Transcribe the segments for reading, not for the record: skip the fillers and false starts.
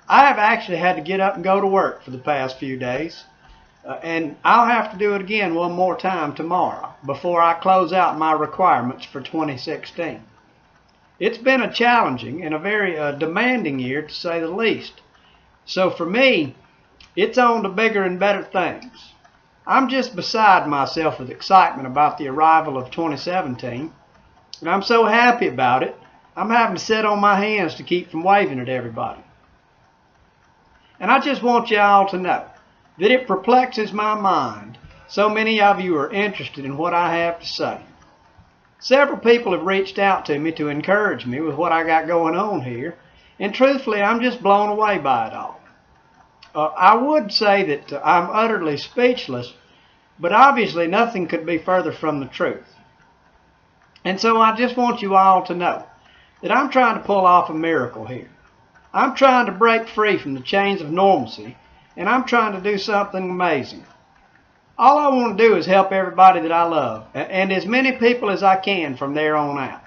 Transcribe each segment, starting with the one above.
I have actually had to get up and go to work for the past few days. And I'll have to do it again one more time tomorrow before I close out my requirements for 2016. It's been a challenging and a very demanding year, to say the least. So for me, it's on to bigger and better things. I'm just beside myself with excitement about the arrival of 2017, and I'm so happy about it, I'm having to sit on my hands to keep from waving at everybody. And I just want you all to know that it perplexes my mind so many of you are interested in what I have to say. Several people have reached out to me to encourage me with what I got going on here, and truthfully, I'm just blown away by it all. I would say that I'm utterly speechless, but obviously nothing could be further from the truth. And so I just want you all to know that I'm trying to pull off a miracle here. I'm trying to break free from the chains of normalcy, and I'm trying to do something amazing. All I want to do is help everybody that I love, and as many people as I can from there on out.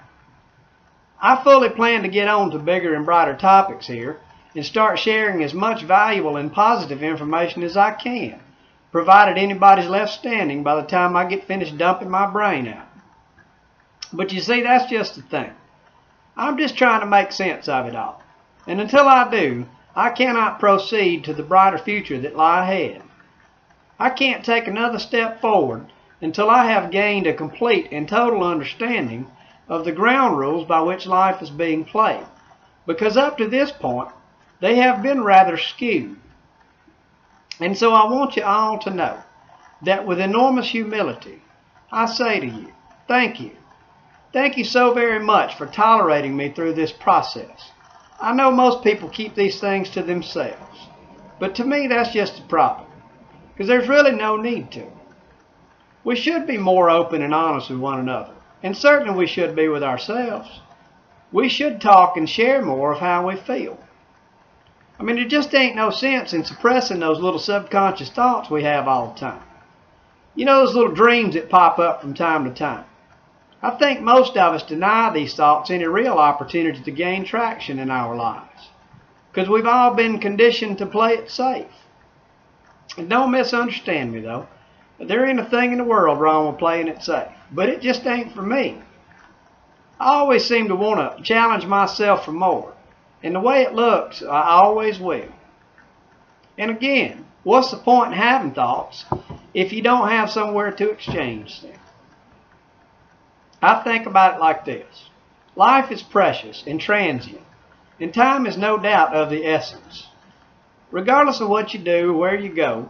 I fully plan to get on to bigger and brighter topics here and start sharing as much valuable and positive information as I can, provided anybody's left standing by the time I get finished dumping my brain out. But you see, that's just the thing. I'm just trying to make sense of it all. And until I do, I cannot proceed to the brighter future that lie ahead. I can't take another step forward until I have gained a complete and total understanding of the ground rules by which life is being played, because up to this point, they have been rather skewed. And so I want you all to know that with enormous humility, I say to you, thank you. Thank you so very much for tolerating me through this process. I know most people keep these things to themselves, but to me that's just a problem, because there's really no need to. We should be more open and honest with one another, and certainly we should be with ourselves. We should talk and share more of how we feel. I mean, there just ain't no sense in suppressing those little subconscious thoughts we have all the time. You know, those little dreams that pop up from time to time. I think most of us deny these thoughts any real opportunity to gain traction in our lives, because we've all been conditioned to play it safe. And don't misunderstand me though. There ain't a thing in the world wrong with playing it safe, but it just ain't for me. I always seem to want to challenge myself for more, and the way it looks, I always will. And again, what's the point in having thoughts if you don't have somewhere to exchange them? I think about it like this. Life is precious and transient, and time is no doubt of the essence. Regardless of what you do or where you go,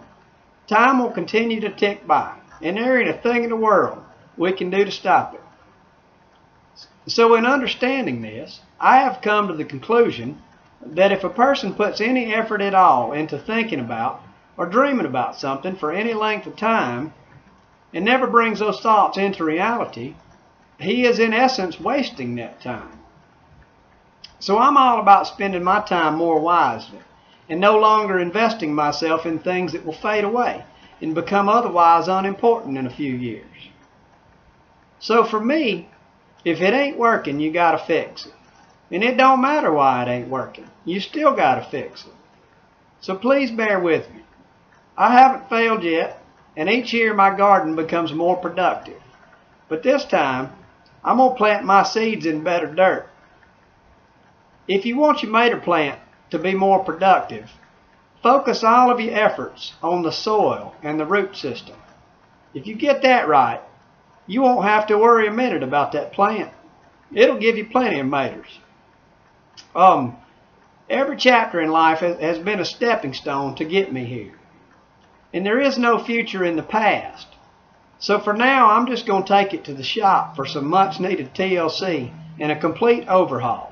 time will continue to tick by, and there ain't a thing in the world we can do to stop it. So in understanding this, I have come to the conclusion that if a person puts any effort at all into thinking about or dreaming about something for any length of time and never brings those thoughts into reality, he is in essence wasting that time. So I'm all about spending my time more wisely and no longer investing myself in things that will fade away and become otherwise unimportant in a few years. So for me, if it ain't working, you gotta fix it. And it don't matter why it ain't working. You still gotta fix it. So please bear with me. I haven't failed yet, and each year my garden becomes more productive. But this time, I'm going to plant my seeds in better dirt. If you want your tomato plant to be more productive, focus all of your efforts on the soil and the root system. If you get that right, you won't have to worry a minute about that plant. It'll give you plenty of tomatoes. Every chapter in life has been a stepping stone to get me here. And there is no future in the past. So for now, I'm just going to take it to the shop for some much needed TLC and a complete overhaul.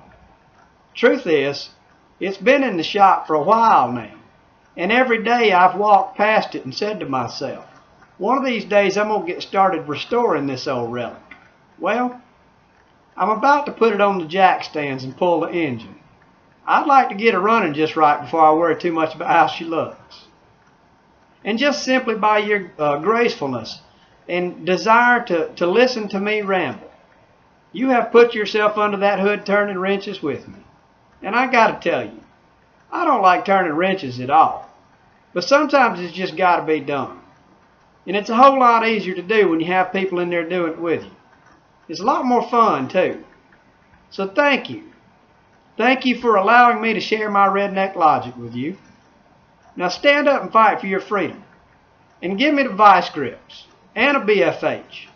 Truth is, it's been in the shop for a while now. And every day I've walked past it and said to myself, one of these days I'm going to get started restoring this old relic. Well, I'm about to put it on the jack stands and pull the engine. I'd like to get her running just right before I worry too much about how she looks. And just simply by your gracefulness and desire to listen to me ramble, you have put yourself under that hood turning wrenches with me. And I got to tell you, I don't like turning wrenches at all, but sometimes it's just got to be done. And it's a whole lot easier to do when you have people in there doing it with you. It's a lot more fun too. So thank you. Thank you for allowing me to share my redneck logic with you. Now stand up and fight for your freedom. And give me the Vicegrips and a BFH.